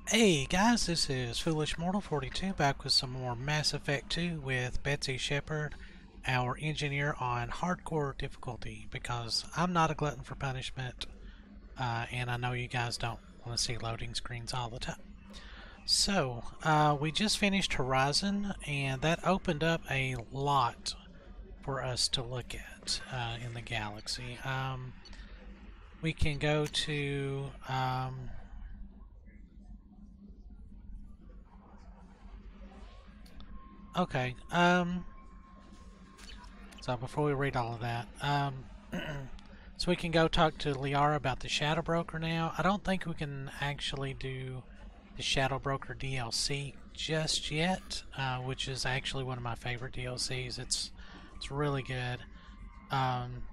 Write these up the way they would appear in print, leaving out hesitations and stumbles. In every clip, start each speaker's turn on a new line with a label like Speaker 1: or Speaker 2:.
Speaker 1: Hey guys, this is Foolish Mortal 42 back with some more Mass Effect 2 with Betsy Shepard, our engineer on hardcore difficulty, because I'm not a glutton for punishment, and I know you guys don't want to see loading screens all the time. So, we just finished Horizon, and that opened up a lot for us to look at in the galaxy. We can go to okay. So before we read all of that, so we can go talk to Liara about the Shadow Broker now. I don't think we can actually do the Shadow Broker DLC just yet, which is actually one of my favorite DLCs. It's really good. Um,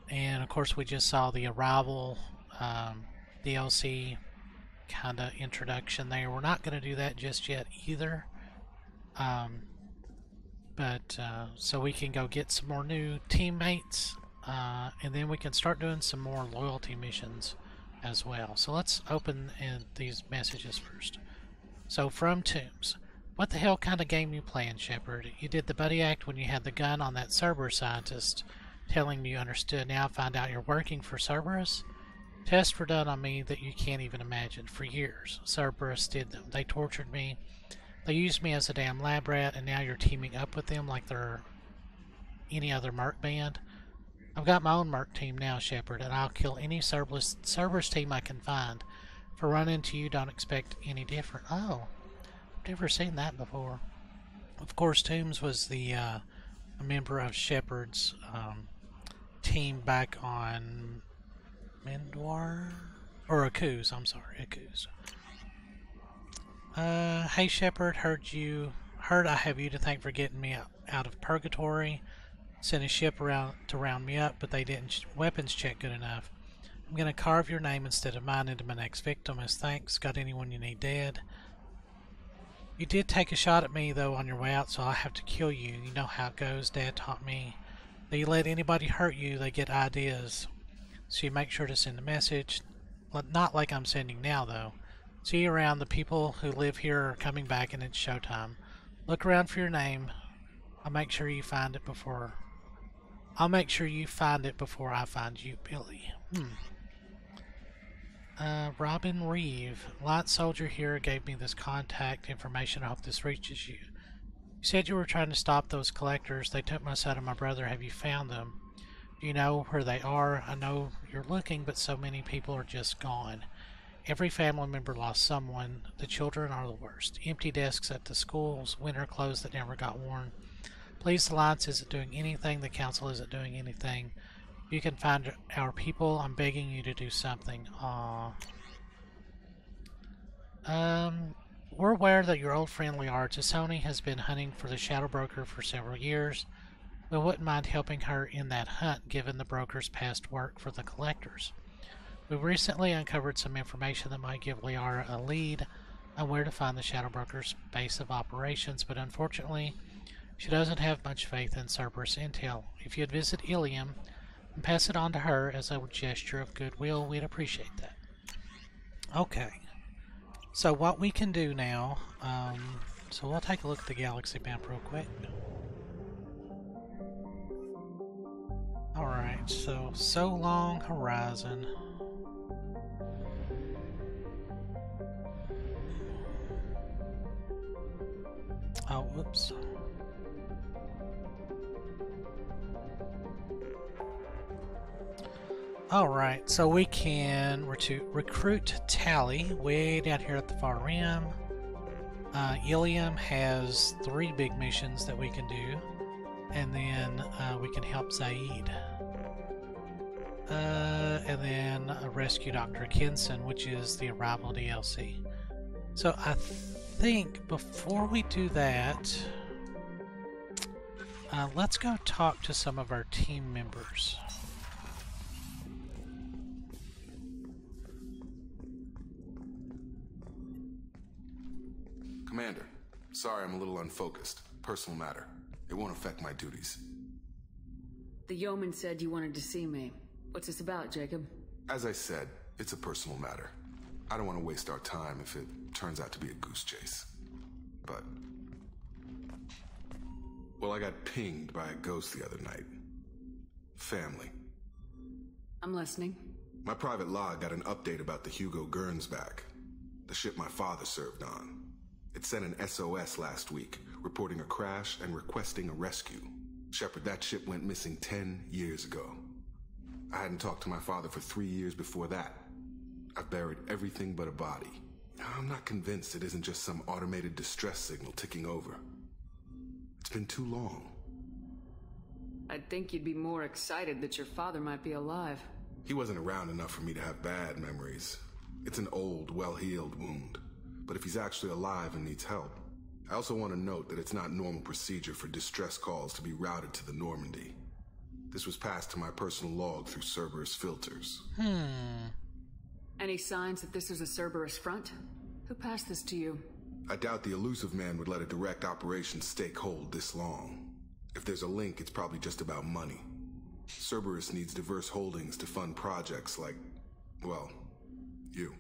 Speaker 1: and of course, we just saw the Arrival DLC kind of introduction there. We're not going to do that just yet either. Um, but so we can go get some more new teammates, and then we can start doing some more loyalty missions as well. So let's open these messages first. So from Tombs, what the hell kind of game you playing, Shepard? You did the buddy act when you had the gun on that Cerberus scientist, telling me you understood. Now I find out you're working for Cerberus. Tests were done on me that you can't even imagine. For years, Cerberus did them. They tortured me. They used me as a damn lab rat, and now you're teaming up with them like they're any other merc band. I've got my own merc team now, Shepard, and I'll kill any Cerberus team I can find. For running into you, don't expect any different. Oh, I've never seen that before. Of course, Toombs was a member of Shepard's team back on Mendwar? Or Akuz, I'm sorry, Akuz. Hey Shepard, heard I have you to thank for getting me out of purgatory. Sent a ship around to round me up, but they didn't weapons check good enough. I'm gonna carve your name instead of mine into my next victim as thanks. Got anyone you need dead? You did take a shot at me though on your way out, so I'll have to kill you. You know how it goes. Dad taught me that you let anybody hurt you, they get ideas. So you make sure to send a message. Not like I'm sending now though. See you around. The people who live here are coming back and it's showtime. Look around for your name. I'll make sure you find it before I find you, Billy. Robin Reeve. Light Soldier here gave me this contact information. I hope this reaches you. You said you were trying to stop those collectors. They took my son and my brother. Have you found them? Do you know where they are? I know you're looking, but so many people are just gone. Every family member lost someone. The children are the worst. Empty desks at the schools, winter clothes that never got worn. Police Alliance isn't doing anything. The Council isn't doing anything. You can find our people. I'm begging you to do something. Aww. We're aware that your old friend Liara Tassoni has been hunting for the Shadow Broker for several years. We wouldn't mind helping her in that hunt, given the broker's past work for the collectors. We recently uncovered some information that might give Liara a lead on where to find the Shadow Broker's base of operations, but unfortunately, she doesn't have much faith in Cerberus intel. If you'd visit Ilium and pass it on to her as a gesture of goodwill, we'd appreciate that. Okay. So what we can do now, so we'll take a look at the galaxy map real quick. Alright, so long Horizon. Oh, whoops. Alright, so we can recruit Tali way down here at the far rim. Ilium has 3 big missions that we can do, and then we can help Zaid. And then rescue Dr. Kinson, which is the Arrival DLC. So I think before we do that, let's go talk to some of our team members.
Speaker 2: Commander, sorry I'm a little unfocused. Personal matter. It won't affect my duties.
Speaker 3: The yeoman said you wanted to see me. What's this about, Jacob?
Speaker 2: As I said, it's a personal matter. I don't want to waste our time if it turns out to be a goose chase. But... well, I got pinged by a ghost the other night. Family.
Speaker 3: I'm listening.
Speaker 2: My private log got an update about the Hugo Gernsback, the ship my father served on. It sent an SOS last week, reporting a crash and requesting a rescue. Shepard, that ship went missing 10 years ago. I hadn't talked to my father for 3 years before that. I've buried everything but a body. I'm not convinced it isn't just some automated distress signal ticking over. It's been too long.
Speaker 3: I'd think you'd be more excited that your father might be alive.
Speaker 2: He wasn't around enough for me to have bad memories. It's an old, well-healed wound. But if he's actually alive and needs help, I also want to note that it's not normal procedure for distress calls to be routed to the Normandy. This was passed to my personal log through Cerberus filters.
Speaker 3: Any signs that this is a Cerberus front? Who passed this to you?
Speaker 2: I doubt the elusive man would let a direct operation stake hold this long. If there's a link, it's probably just about money. Cerberus needs diverse holdings to fund projects like, well, you.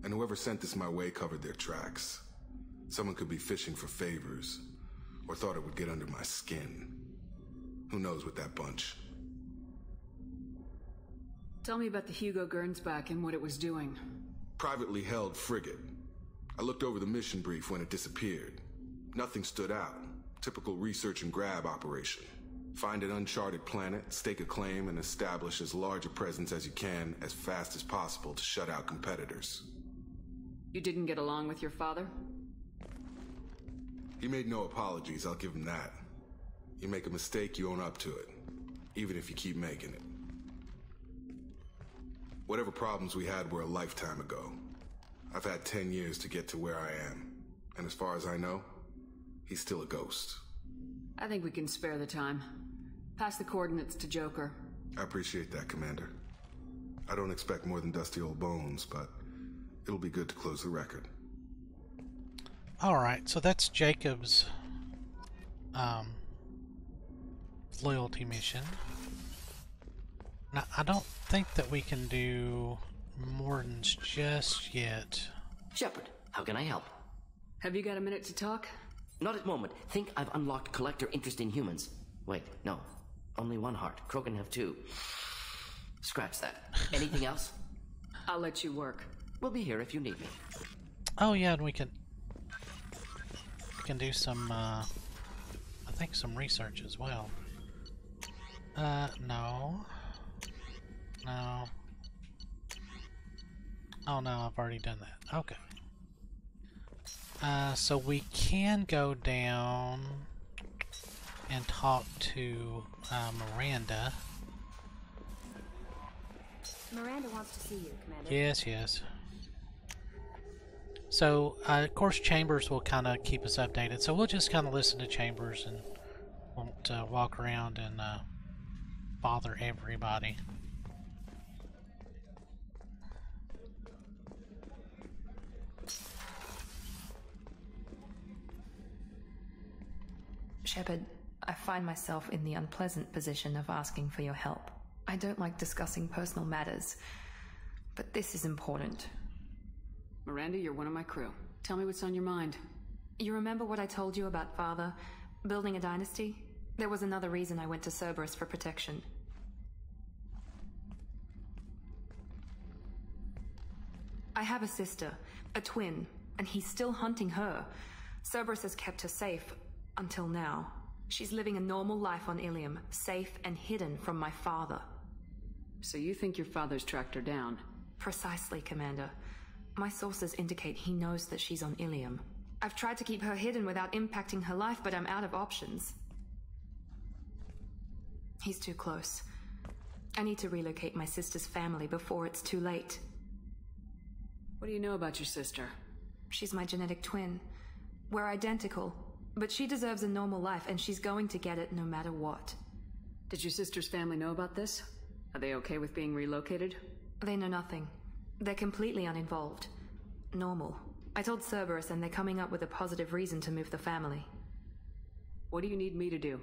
Speaker 2: And whoever sent this my way covered their tracks. Someone could be fishing for favors, or thought it would get under my skin. Who knows with that bunch?
Speaker 3: Tell me about the Hugo Gernsback and what it was doing.
Speaker 2: Privately held frigate. I looked over the mission brief when it disappeared. Nothing stood out. Typical research and grab operation. Find an uncharted planet, stake a claim, and establish as large a presence as you can as fast as possible to shut out competitors.
Speaker 3: You didn't get along with your father?
Speaker 2: He made no apologies, I'll give him that. You make a mistake, you own up to it. Even if you keep making it. Whatever problems we had were a lifetime ago. I've had 10 years to get to where I am. And as far as I know, he's still a ghost.
Speaker 3: I think we can spare the time. Pass the coordinates to Joker.
Speaker 2: I appreciate that, Commander. I don't expect more than dusty old bones, but it'll be good to close the record.
Speaker 1: Alright, so that's Jacob's loyalty mission. Now, I don't think that we can do Morton's just yet.
Speaker 4: Shepard, how can I help?
Speaker 3: Have you got a minute to talk?
Speaker 4: Not at the moment. Think I've unlocked collector interest in humans. Wait, no. Only one heart. Krogan have two. Scratch that. Anything else?
Speaker 3: I'll let you work.
Speaker 4: We'll be here if you need me.
Speaker 1: Oh yeah, and we can do some I think some research as well. No. No. Oh no, I've already done that. Okay. So we can go down and talk to Miranda.
Speaker 5: Miranda wants to see you, Commander.
Speaker 1: Yes, yes. So, of course, Chambers will kind of keep us updated. So we'll just kind of listen to Chambers and won't walk around and bother everybody.
Speaker 6: Shepard, I find myself in the unpleasant position of asking for your help. I don't like discussing personal matters, but this is important.
Speaker 3: Miranda, you're one of my crew. Tell me what's on your mind.
Speaker 6: You remember what I told you about Father? Building a dynasty? There was another reason I went to Cerberus for protection. I have a sister, a twin, and he's still hunting her. Cerberus has kept her safe. Until now. She's living a normal life on Ilium, safe and hidden from my father.
Speaker 3: So you think your father's tracked her down?
Speaker 6: Precisely, Commander. My sources indicate he knows that she's on Ilium. I've tried to keep her hidden without impacting her life, but I'm out of options. He's too close. I need to relocate my sister's family before it's too late.
Speaker 3: What do you know about your sister?
Speaker 6: She's my genetic twin. We're identical. But she deserves a normal life, and she's going to get it no matter what.
Speaker 3: Did your sister's family know about this? Are they okay with being relocated?
Speaker 6: They know nothing. They're completely uninvolved. Normal. I told Cerberus, and they're coming up with a positive reason to move the family.
Speaker 3: What do you need me to do?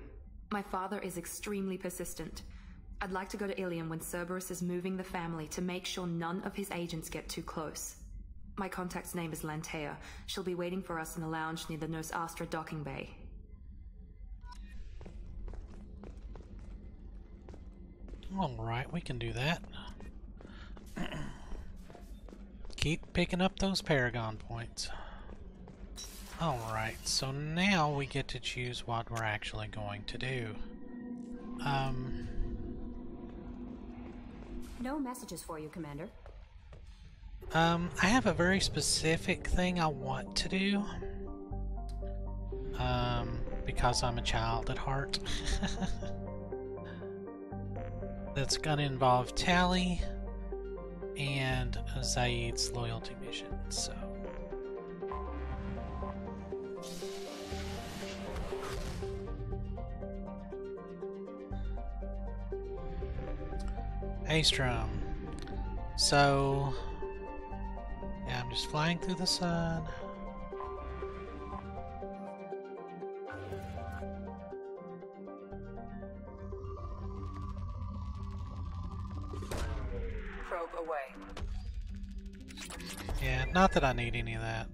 Speaker 6: My father is extremely persistent. I'd like to go to Ilium when Cerberus is moving the family to make sure none of his agents get too close. My contact's name is Lantea. She'll be waiting for us in the lounge near the Nos Astra docking bay.
Speaker 1: Alright, we can do that. Keep picking up those Paragon points. Alright, so now we get to choose what we're actually going to do.
Speaker 5: No messages for you, Commander.
Speaker 1: I have a very specific thing I want to do. Because I'm a child at heart. That's gonna involve Tali and Zaid's loyalty mission, so. Hey Strom. So yeah, I'm just flying through the sun.
Speaker 3: Probe away.
Speaker 1: Yeah, not that I need any of that.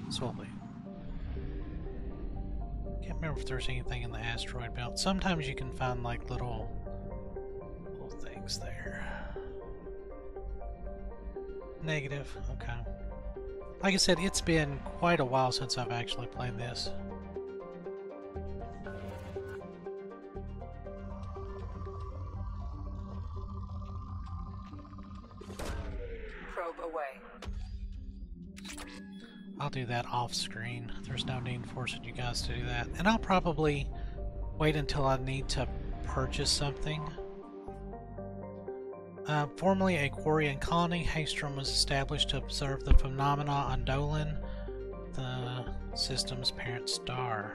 Speaker 1: Slowly. Can't remember if there's anything in the asteroid belt. Sometimes you can find like little things there. Negative, okay. Like I said, it's been quite a while since I've actually played this.
Speaker 3: Probe away.
Speaker 1: I'll do that off screen. There's no need forcing you guys to do that. And I'll probably wait until I need to purchase something. Formerly a Quarian colony, Haestrom was established to observe the phenomena on Dolan, the system's parent star.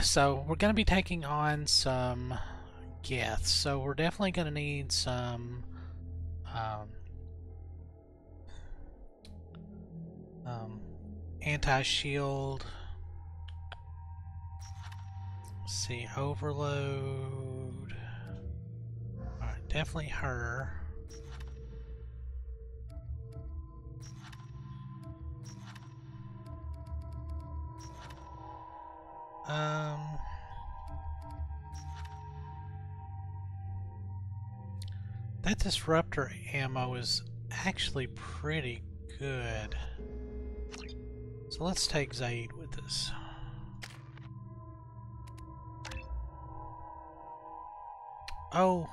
Speaker 1: So we're going to be taking on some Geths, so we're definitely going to need some anti-shield. Let's see, overload. Alright, definitely her. That disruptor ammo is actually pretty good. So let's take Zaid with us. Oh.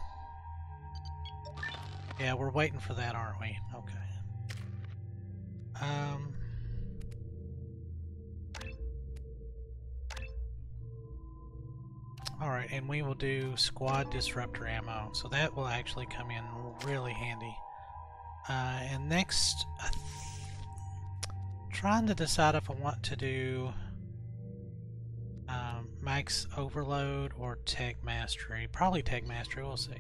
Speaker 1: Yeah, we're waiting for that, aren't we? Okay. Alright, and we will do squad disruptor ammo. So that will actually come in really handy. And next, trying to decide if I want to do max overload or tech mastery. Probably tech mastery, we'll see.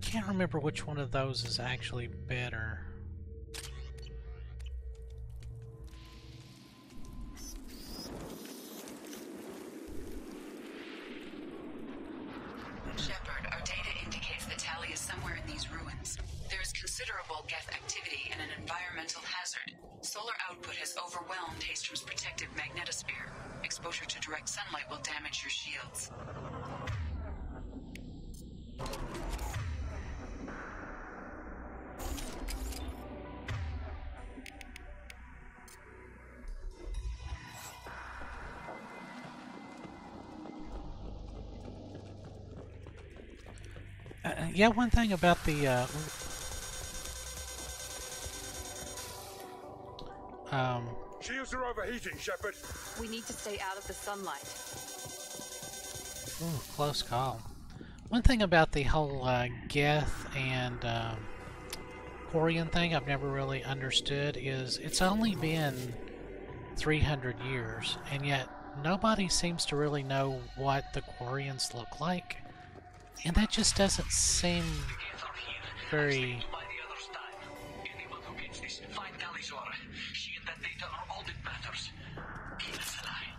Speaker 1: Can't remember which one of those is actually better.
Speaker 3: Shepard, our data indicates that Tali is somewhere in these ruins. There is considerable Geth activity and an environmental hazard. Solar output has overwhelmed Haestrom's protective magnetosphere. Exposure to direct sunlight will damage your shields.
Speaker 1: Yeah, one thing about the
Speaker 7: shields are overheating, Shepard.
Speaker 3: We need to stay out of the sunlight.
Speaker 1: ooh, close call. One thing about the whole Geth and Quarian thing I've never really understood is it's only been 300 years, and yet nobody seems to really know what the Quarians look like. And that just doesn't seem very...
Speaker 8: Anyone who gets this, find Tali's aura. She and that data are all that matters. That's a lie.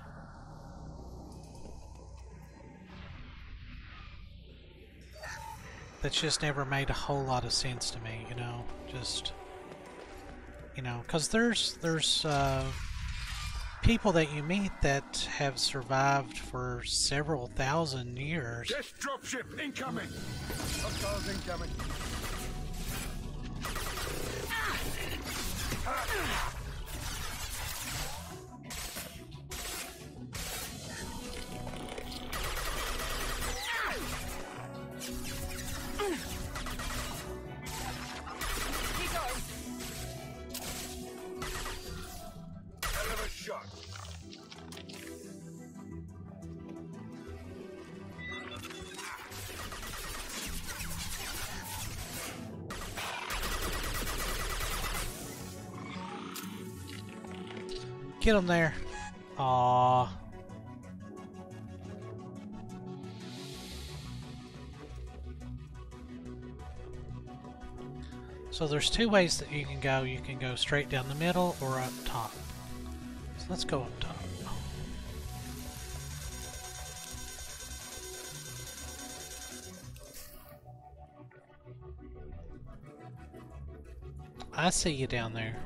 Speaker 1: That's just never made a whole lot of sense to me, you know, just, you know, because there's people that you meet that have survived for several thousand years.
Speaker 7: Yes, dropship incoming. Hostiles incoming. Hell of a shot.
Speaker 1: Get him there. Aww. So there's two ways that you can go. You can go straight down the middle or up top. So let's go up top. I see you down there.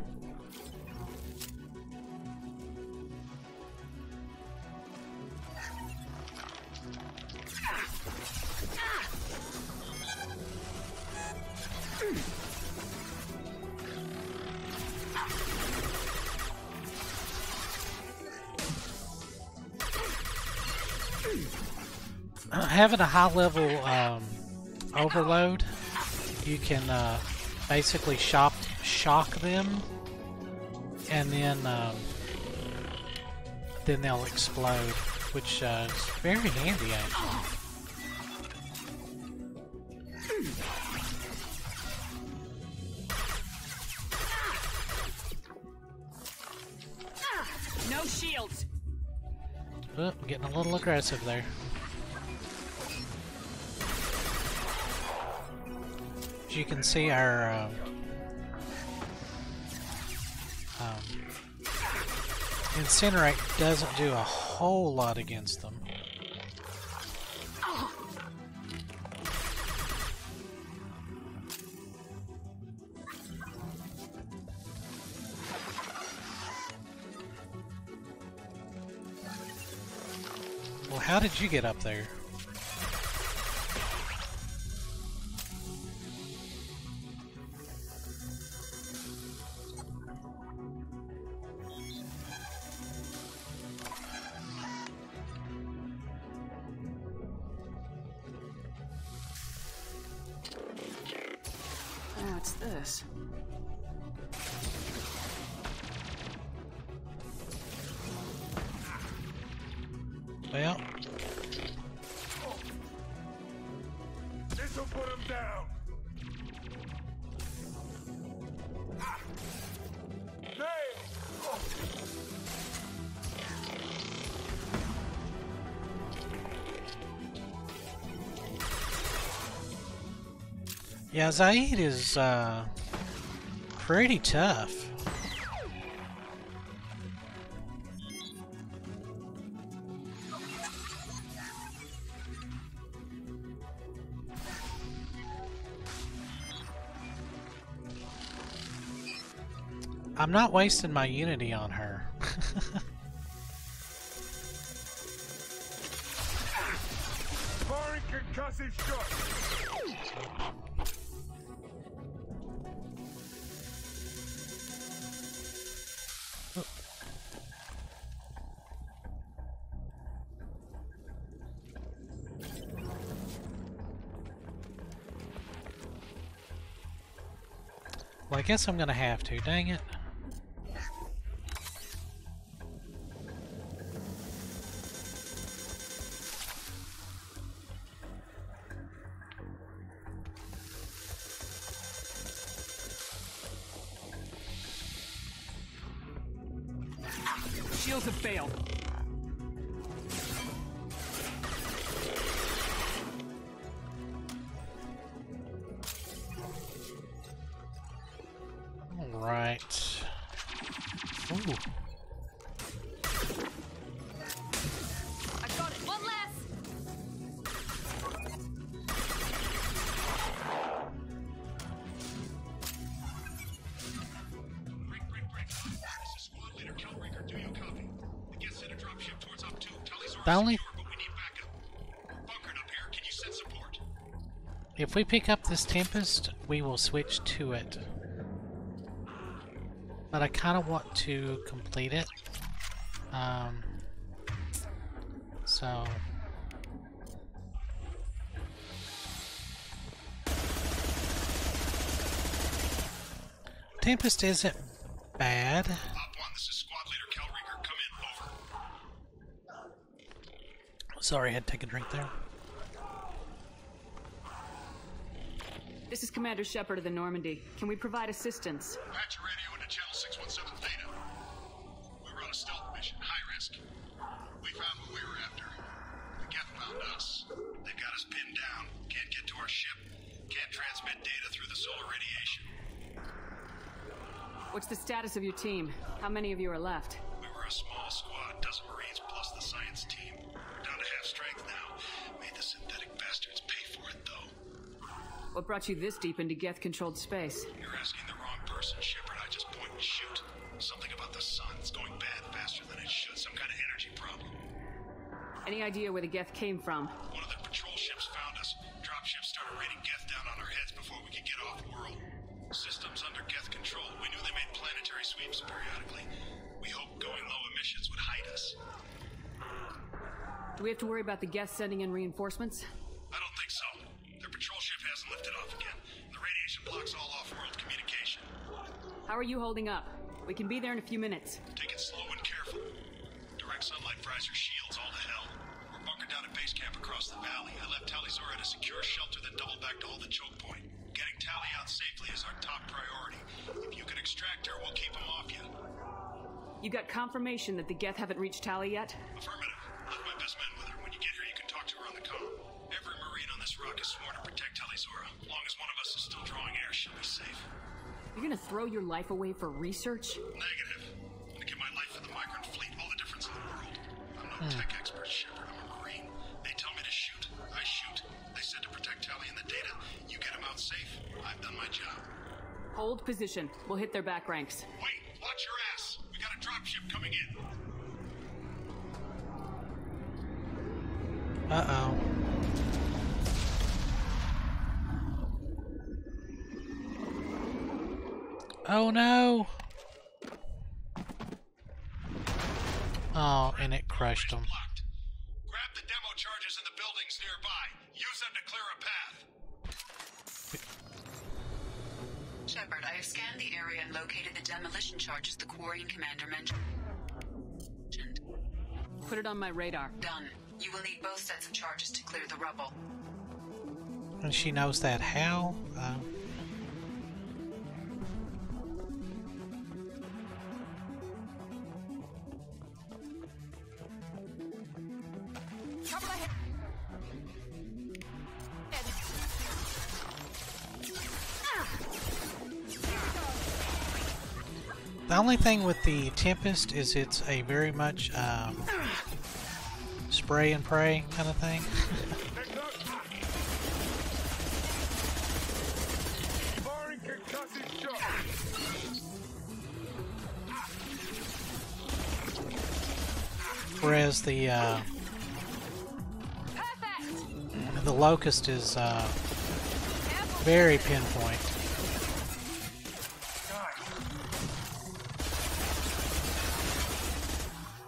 Speaker 1: Having a high level overload, you can basically shock them, and then they'll explode, which is very handy actually.
Speaker 9: No shields.
Speaker 1: Oh, I'm getting a little aggressive there. As you can see, our Incinerate doesn't do a whole lot against them. Well, how did you get up there?
Speaker 9: What's this?
Speaker 1: Well,
Speaker 7: This'll put him down.
Speaker 1: yeah, Zaid is pretty tough. I'm not wasting my Unity on her.
Speaker 7: Firing concussive shot.
Speaker 1: Well, I guess I'm gonna have to, dang it.
Speaker 9: shields have failed.
Speaker 1: All right. Ooh.
Speaker 6: I got it. One less.
Speaker 1: The only... If we pick up this Tempest, we will switch to it. But I kind of want to complete it. So... Tempest isn't bad. Sorry, I had to take a drink there.
Speaker 9: This is Commander Shepard of the Normandy. Can we provide assistance?
Speaker 7: Patch your radio into channel 617 Theta. We were on a stealth mission, high risk. We found what we were after. The Geth found us. They've got us pinned down. Can't get to our ship. Can't transmit data through the solar radiation.
Speaker 9: What's the status of your team? How many of you are left?
Speaker 7: We were a small squad, dozen Marines plus the science team. We're down to half strength now. Made the synthetic bastards pay for it, though.
Speaker 9: What brought you this deep into Geth-controlled space?
Speaker 7: You're asking the wrong person, Shepard. I just point and shoot. Something about the sun. It's going bad faster than it should. Some kind of energy problem.
Speaker 9: Any idea where the Geth came from?
Speaker 7: One of their patrol ships found us. Dropships started raining Geth down on our heads before we could get off-world. Systems under Geth control. We knew they made planetary sweeps periodically. We hoped going low emissions would hide us.
Speaker 9: Do we have to worry about the Geth sending in reinforcements?
Speaker 7: I don't think so. Their patrol ship hasn't lifted off again. The radiation blocks all off-world communication.
Speaker 9: How are you holding up? We can be there in a few minutes.
Speaker 7: Take it slow and careful. Direct sunlight fries your shields all to hell. We're bunkered down at base camp across the valley. I left Tali at a secure shelter, then doubled back to hold the choke point. Getting Tali out safely is our top priority. If you can extract her, we'll keep him off you.
Speaker 9: You got confirmation that the Geth haven't reached Tali yet?
Speaker 7: Affirmative. Left my best men with her. When you get here, you can talk to her on the comm. Every Marine on this rock is sworn to protect Tali Zora. As long as one of us is still drawing air, she'll be safe.
Speaker 9: You're gonna throw your life away for research?
Speaker 7: Negative. I'm gonna give my life for the migrant fleet, all the difference in the world. I'm no tech expert, Shepard. I'm a Marine. They tell me to shoot. I shoot. They said to protect Tali and the data. You get them out safe. I've done my job.
Speaker 9: Hold position. We'll hit their back ranks.
Speaker 7: Wait, watch your ass. We got a dropship coming in.
Speaker 1: Uh-oh. Oh no! Oh, and it crushed them.
Speaker 7: Blocked. Grab the demo charges in the buildings nearby. Use them to clear a path.
Speaker 3: Shepard, I have scanned the area and located the demolition charges the Quarian commander mentioned.
Speaker 9: Put it on my radar.
Speaker 3: Done. You will need both sets of charges to clear the rubble.
Speaker 1: And she knows that how? The only thing with the Tempest is it's a very much spray and pray kind of thing. Whereas the Locust is very pinpoint.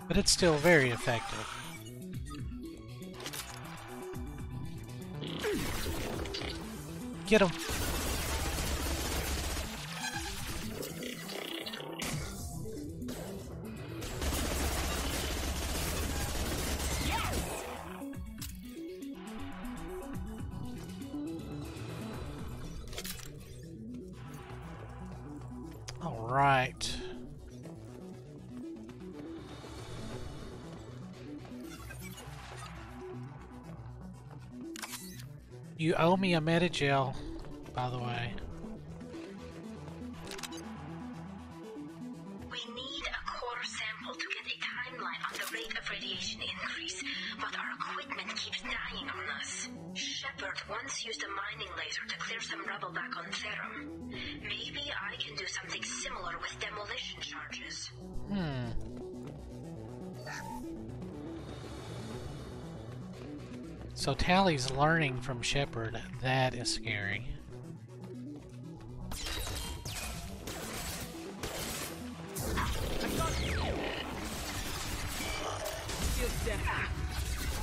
Speaker 1: But it's still very effective. Get him! All right. You owe me a metagel, by the way.
Speaker 10: We need a core sample to get a timeline on the rate of radiation increase, but our equipment keeps dying on us. Shepard once used a mining laser to clear some rubble back on Therum. Maybe I can do something similar with demolition charges.
Speaker 1: So Tali's learning from Shepard. That is scary.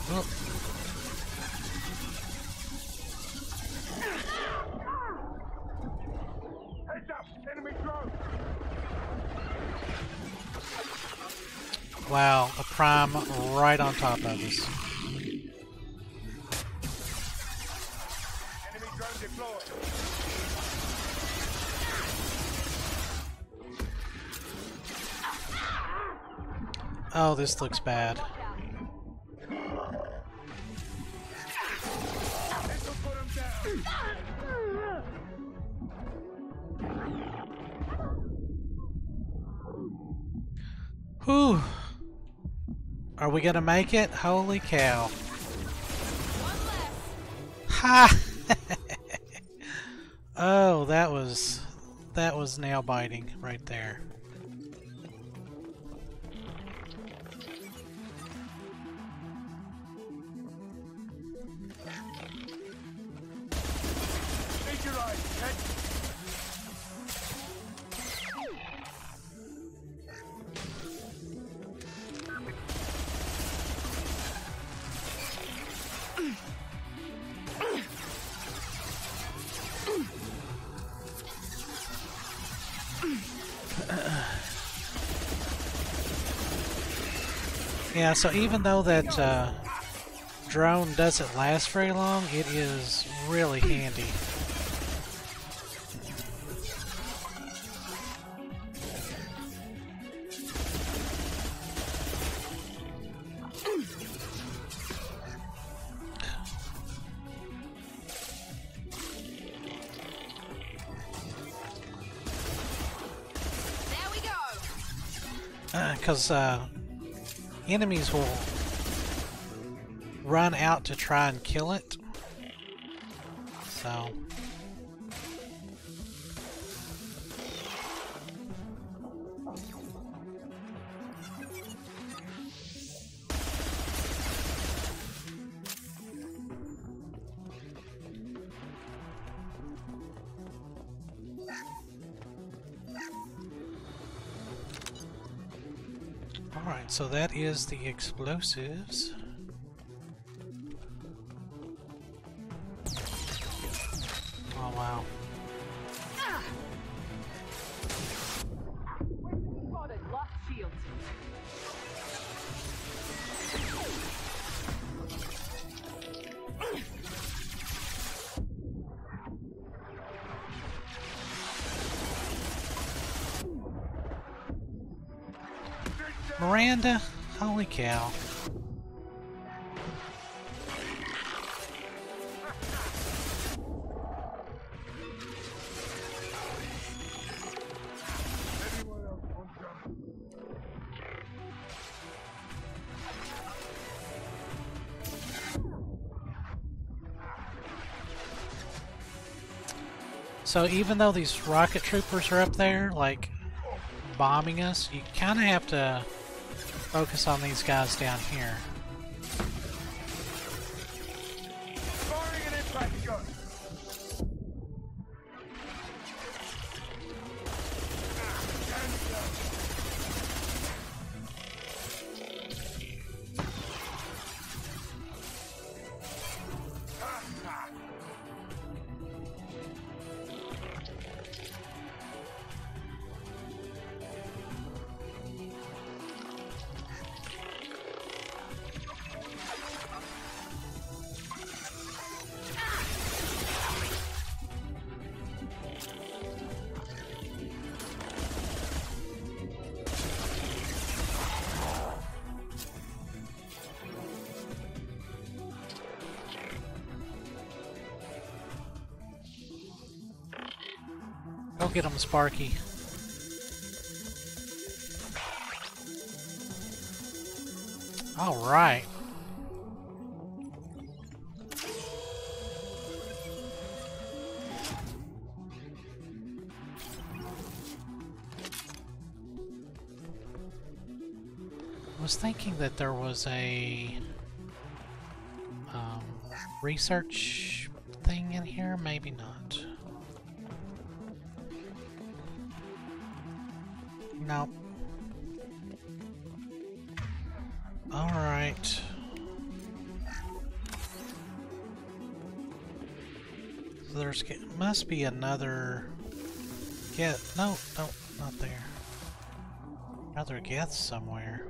Speaker 1: Oh.
Speaker 11: Heads up! Enemy drone!
Speaker 1: Wow, a prime right on top of us.
Speaker 11: Enemy drone deployed.
Speaker 1: Oh, this looks bad.
Speaker 11: This'll put him down.
Speaker 1: Whew. Are we gonna make it? Holy cow. Ha! Oh, that was nail biting right there.
Speaker 11: Need your eyes, head.
Speaker 1: Yeah, so even though that drone doesn't last very long, it is really handy.
Speaker 10: There we go!
Speaker 1: Because enemies will run out to try and kill it. So alright, so that is the explosives. Oh wow.
Speaker 9: Spotted. Locked shields.
Speaker 1: Miranda? Holy cow.
Speaker 11: Anyone else on jump?
Speaker 1: So even though these rocket troopers are up there, like, bombing us, you kind of have to focus on these guys down here.
Speaker 11: Firing an impact gun.
Speaker 1: get them, Sparky. All right. I was thinking that there was a research thing in here, maybe not. Nope. Alright. So there's must be another no, not there. Another Geth somewhere.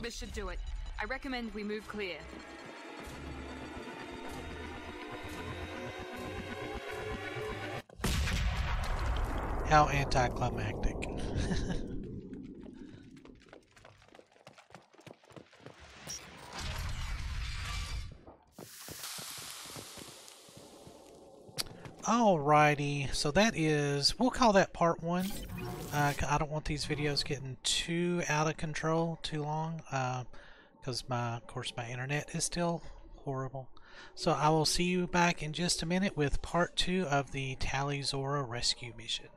Speaker 6: This should do it. I recommend we move clear.
Speaker 1: How anticlimactic. Alrighty, so that is, we'll call that part 1. I don't want these videos getting too out of control too long, because of course my internet is still horrible. So I will see you back in just a minute with part 2 of the Tali Zora rescue mission.